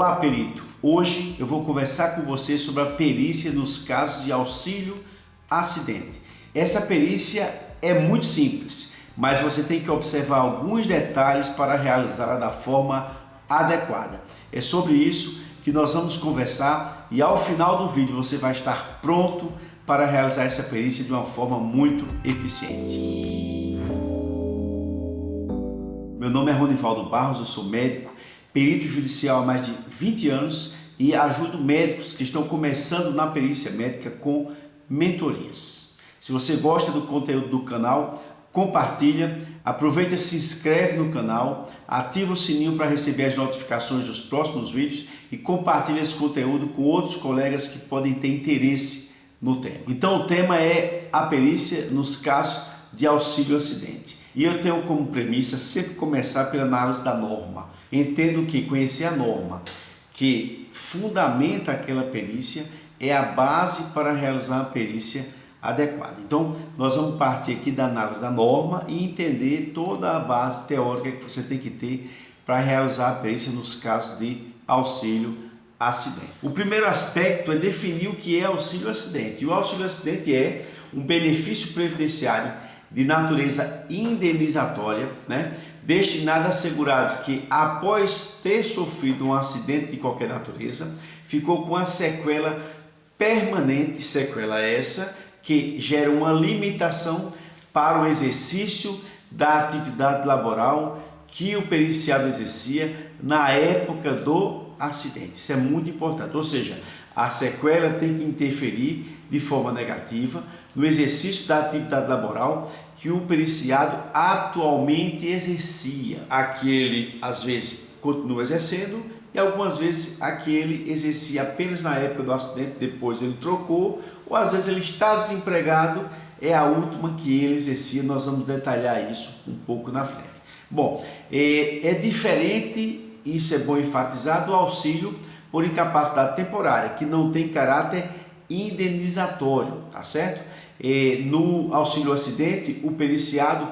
Olá, perito! Hoje eu vou conversar com você sobre a perícia nos casos de auxílio-acidente. Essa perícia é muito simples, mas você tem que observar alguns detalhes para realizá-la da forma adequada. É sobre isso que nós vamos conversar e ao final do vídeo você vai estar pronto para realizar essa perícia de uma forma muito eficiente. Meu nome é Ronivaldo Barros, eu sou médico, perito judicial há mais de 20 anos e ajudo médicos que estão começando na perícia médica com mentorias. Se você gosta do conteúdo do canal, compartilha, aproveita e se inscreve no canal, ativa o sininho para receber as notificações dos próximos vídeos e compartilha esse conteúdo com outros colegas que podem ter interesse no tema. Então o tema é a perícia nos casos de auxílio-acidente. E eu tenho como premissa sempre começar pela análise da norma. Entendo que conhecer a norma que fundamenta aquela perícia é a base para realizar a perícia adequada. Então, nós vamos partir aqui da análise da norma e entender toda a base teórica que você tem que ter para realizar a perícia nos casos de auxílio-acidente. O primeiro aspecto é definir o que é auxílio-acidente. E o auxílio-acidente é um benefício previdenciário de natureza indenizatória, destinado a segurados que, após ter sofrido um acidente de qualquer natureza, ficou com a sequela permanente, sequela essa que gera uma limitação para o exercício da atividade laboral que o periciado exercia na época do acidente. Isso é muito importante, ou seja, a sequela tem que interferir de forma negativa no exercício da atividade laboral que o periciado atualmente exercia. Aquele, às vezes, continua exercendo e algumas vezes aquele exercia apenas na época do acidente, depois ele trocou, ou às vezes ele está desempregado, é a última que ele exercia. Nós vamos detalhar isso um pouco na frente. Bom, é diferente, isso é bom enfatizar, do auxílio por incapacidade temporária, que não tem caráter indenizatório, tá certo? No auxílio-acidente, o periciado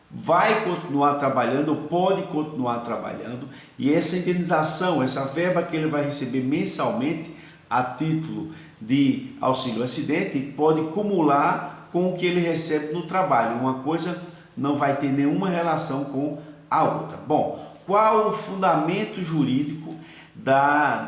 vai continuar trabalhando, pode continuar trabalhando, e essa indenização, essa verba que ele vai receber mensalmente a título de auxílio-acidente, pode cumular com o que ele recebe no trabalho. Uma coisa não vai ter nenhuma relação com a outra. Bom, qual o fundamento jurídico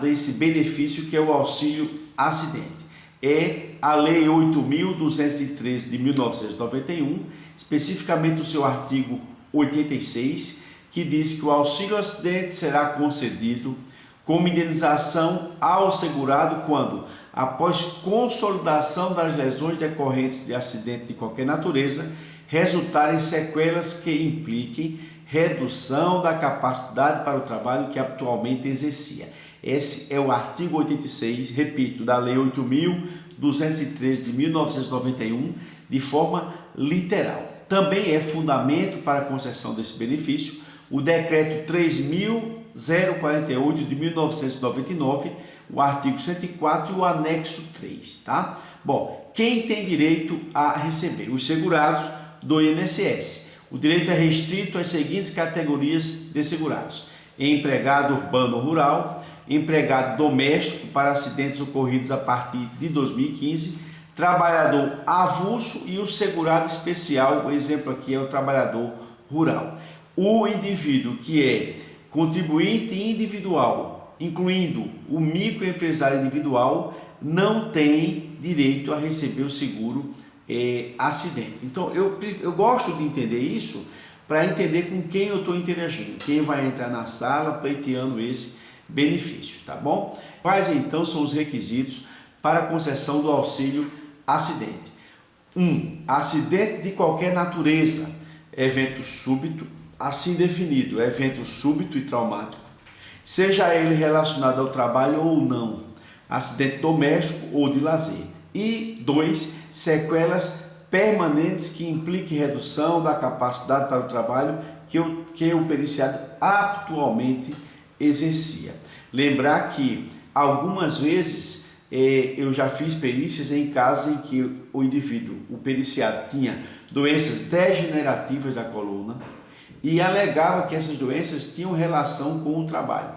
desse benefício que é o auxílio-acidente? É a Lei 8.213 de 1991, especificamente o seu artigo 86, que diz que o auxílio-acidente será concedido como indenização ao segurado quando, após consolidação das lesões decorrentes de acidente de qualquer natureza, resultarem sequelas que impliquem redução da capacidade para o trabalho que atualmente exercia. Esse é o artigo 86, repito, da Lei 8.213 de 1991, de forma literal. Também é fundamento para a concessão desse benefício o Decreto 3.048 de 1999, o artigo 104 e o anexo 3, tá? Bom, quem tem direito a receber? Os segurados do INSS. O direito é restrito às seguintes categorias de segurados: empregado urbano ou rural, empregado doméstico para acidentes ocorridos a partir de 2015, trabalhador avulso e o segurado especial. O exemplo aqui é o trabalhador rural. O indivíduo que é contribuinte individual, incluindo o microempresário individual, não tem direito a receber o seguro acidente. Então eu gosto de entender isso para entender com quem eu estou interagindo, quem vai entrar na sala pleiteando esse benefício, tá bom? Quais então são os requisitos para a concessão do auxílio-acidente? 1. Acidente de qualquer natureza, evento súbito, assim definido, evento súbito e traumático, seja ele relacionado ao trabalho ou não, acidente doméstico ou de lazer. E 2. Sequelas permanentes que impliquem redução da capacidade para o trabalho que o periciado atualmente exercia. Lembrar que algumas vezes eu já fiz perícias em casos em que o indivíduo, o periciado, tinha doenças degenerativas da coluna e alegava que essas doenças tinham relação com o trabalho.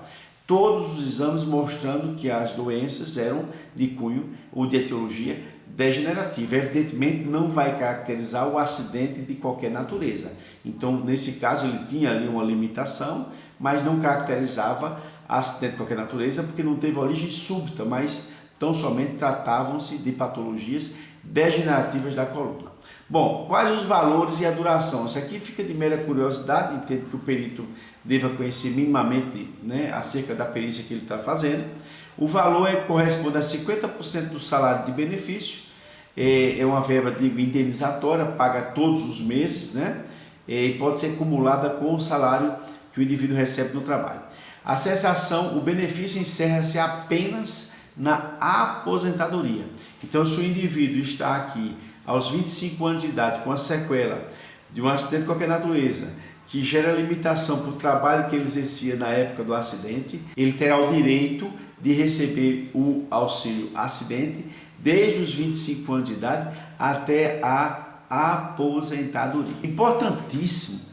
todos os exames mostrando que as doenças eram de cunho ou de etiologia degenerativa. Evidentemente não vai caracterizar o acidente de qualquer natureza. Então, nesse caso, ele tinha ali uma limitação, mas não caracterizava acidente de qualquer natureza, porque não teve origem súbita, mas tão somente tratavam-se de patologias degenerativas da coluna. Bom, quais os valores e a duração? Isso aqui fica de mera curiosidade, entendo que o perito deva conhecer minimamente, né, acerca da perícia que ele está fazendo. O valor corresponde a 50% do salário de benefício, é uma verba, digo, indenizatória, paga todos os meses, né, e pode ser acumulada com o salário que o indivíduo recebe no trabalho. A cessação, o benefício encerra-se apenas na aposentadoria. Então, se o indivíduo está aqui aos 25 anos de idade com a sequela de um acidente de qualquer natureza, que gera limitação para o trabalho que ele exercia na época do acidente, ele terá o direito de receber o auxílio acidente desde os 25 anos de idade até a aposentadoria. Importantíssimo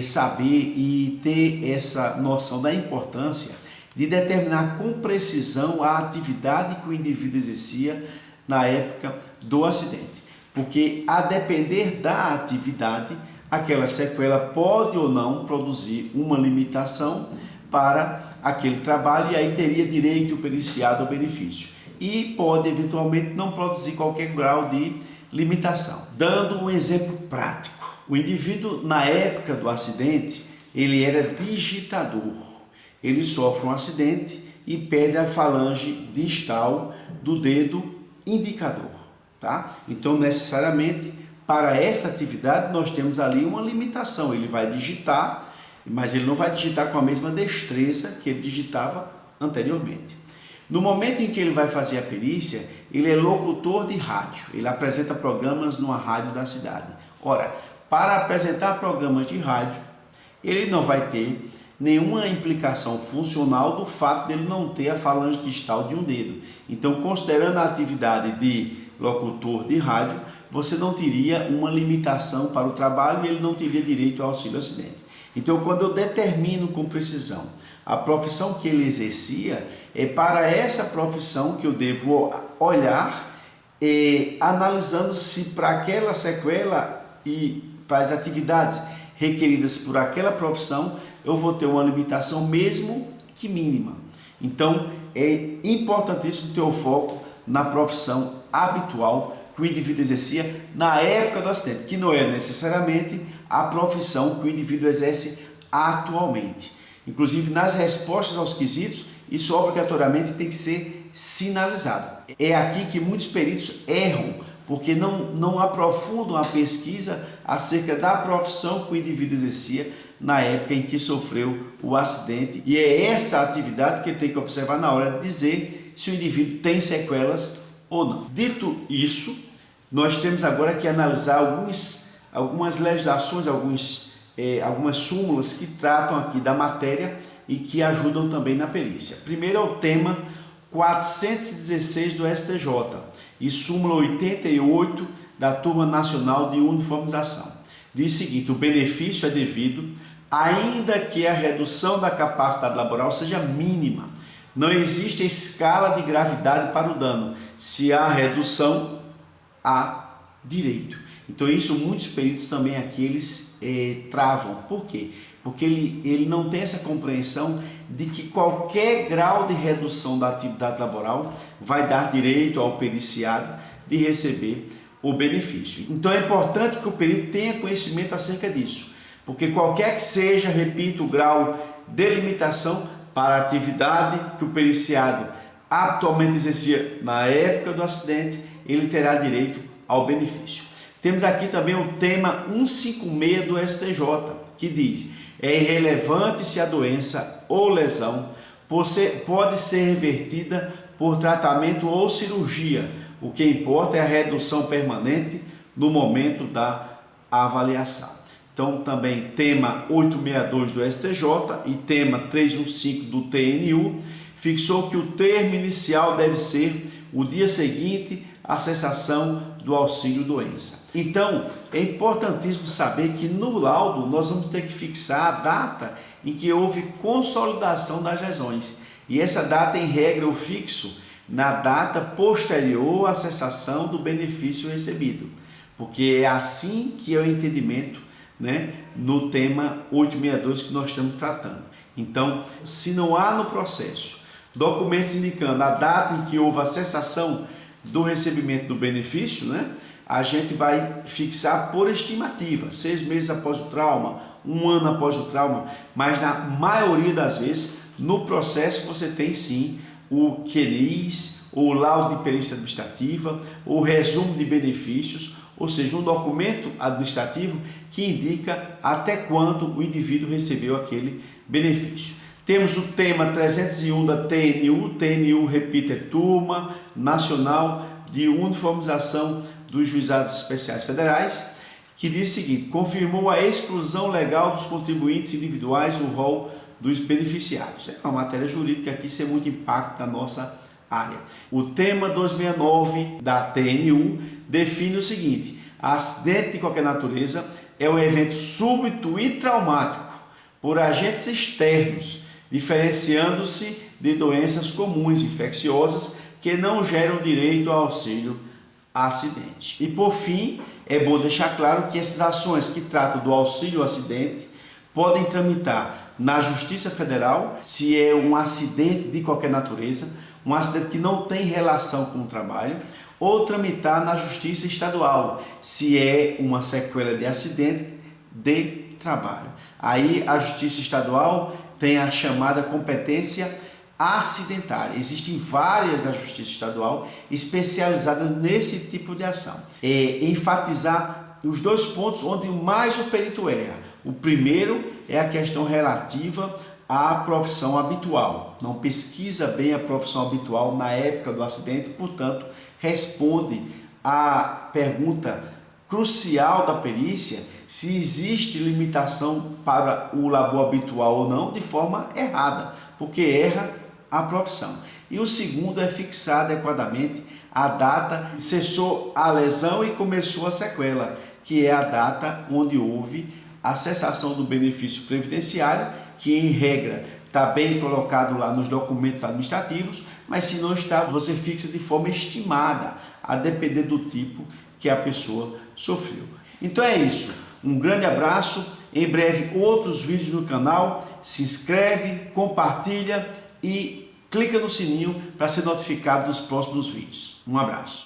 saber e ter essa noção da importância de determinar com precisão a atividade que o indivíduo exercia na época do acidente, porque a depender da atividade, aquela sequela pode ou não produzir uma limitação para aquele trabalho e aí teria direito periciado ao benefício e pode eventualmente não produzir qualquer grau de limitação. Dando um exemplo prático, o indivíduo na época do acidente, ele era digitador, ele sofre um acidente e perde a falange distal do dedo indicador, tá? Então necessariamente para essa atividade nós temos ali uma limitação, ele vai digitar, mas ele não vai digitar com a mesma destreza que ele digitava anteriormente. No momento em que ele vai fazer a perícia, ele é locutor de rádio, ele apresenta programas numa rádio da cidade. Ora, para apresentar programas de rádio, ele não vai ter nenhuma implicação funcional do fato dele não ter a falange distal de um dedo. Então, considerando a atividade de locutor de rádio, você não teria uma limitação para o trabalho e ele não teria direito ao auxílio acidente. Então, quando eu determino com precisão a profissão que ele exercia, é para essa profissão que eu devo olhar, analisando se para aquela sequela e para as atividades requeridas por aquela profissão, eu vou ter uma limitação mesmo que mínima. Então, é importantíssimo ter o foco na profissão habitual que o indivíduo exercia na época do acidente, que não é necessariamente a profissão que o indivíduo exerce atualmente. Inclusive, nas respostas aos quesitos, isso obrigatoriamente tem que ser sinalizado. É aqui que muitos peritos erram, porque não aprofundam a pesquisa acerca da profissão que o indivíduo exercia na época em que sofreu o acidente. E é essa atividade que ele tem que observar na hora de dizer se o indivíduo tem sequelas ou não. Dito isso, nós temos agora que analisar algumas legislações, algumas súmulas que tratam aqui da matéria e que ajudam também na perícia. Primeiro é o tema 416 do STJ e súmula 88 da Turma Nacional de Uniformização. Diz o seguinte: o benefício é devido ainda que a redução da capacidade laboral seja mínima. Não existe escala de gravidade para o dano. Se há redução, há direito. Então isso muitos peritos também aqui eles travam. Por quê? Porque ele não tem essa compreensão de que qualquer grau de redução da atividade laboral vai dar direito ao periciado de receber o benefício. Então é importante que o perito tenha conhecimento acerca disso, porque qualquer que seja, repito, o grau de limitação para a atividade que o periciado atualmente exercia na época do acidente, ele terá direito ao benefício. Temos aqui também o tema 156 do STJ, que diz: é irrelevante se a doença ou lesão pode ser revertida por tratamento ou cirurgia. O que importa é a redução permanente no momento da avaliação. Então, também tema 862 do STJ e tema 315 do TNU fixou que o termo inicial deve ser o dia seguinte à cessação do auxílio-doença. Então, é importantíssimo saber que no laudo nós vamos ter que fixar a data em que houve consolidação das lesões. E essa data, em regra, eu fixo na data posterior à cessação do benefício recebido, porque é assim que é o entendimento, né, no tema 862 que nós estamos tratando. Então, se não há no processo documentos indicando a data em que houve a cessação do recebimento do benefício, né, a gente vai fixar por estimativa, 6 meses após o trauma, 1 ano após o trauma, mas na maioria das vezes no processo você tem sim o QNIS, o laudo de perícia administrativa, o resumo de benefícios, ou seja, um documento administrativo que indica até quando o indivíduo recebeu aquele benefício. Temos o tema 301 da TNU, repito, é Turma Nacional de Uniformização dos Juizados Especiais Federais, que diz o seguinte: confirmou a exclusão legal dos contribuintes individuais do rol dos beneficiários. É uma matéria jurídica aqui sem muito impacto na nossa área. O tema 269 da TNU define o seguinte: acidente de qualquer natureza é um evento súbito e traumático por agentes externos, diferenciando-se de doenças comuns infecciosas que não geram direito ao auxílio acidente. E por fim, é bom deixar claro que essas ações que tratam do auxílio acidente podem tramitar na Justiça Federal, se é um acidente de qualquer natureza, um acidente que não tem relação com o trabalho, ou tramitar na Justiça Estadual, se é uma sequela de acidente de trabalho. Aí a Justiça Estadual tem a chamada competência acidentária. Existem várias da Justiça Estadual especializadas nesse tipo de ação. Enfatizar os dois pontos onde mais o perito erra. O primeiro é a questão relativa à profissão habitual. Não pesquisa bem a profissão habitual na época do acidente, portanto, responde à pergunta crucial da perícia se existe limitação para o labor habitual ou não, de forma errada, porque erra a profissão. E o segundo é fixar adequadamente a data que cessou a lesão e começou a sequela, que é a data onde houve a cessação do benefício previdenciário, que em regra está bem colocado lá nos documentos administrativos, mas se não está, você fixa de forma estimada, a depender do tipo que a pessoa sofreu. Então é isso. Um grande abraço. Em breve outros vídeos no canal. Se inscreve, compartilha e clica no sininho para ser notificado dos próximos vídeos. Um abraço.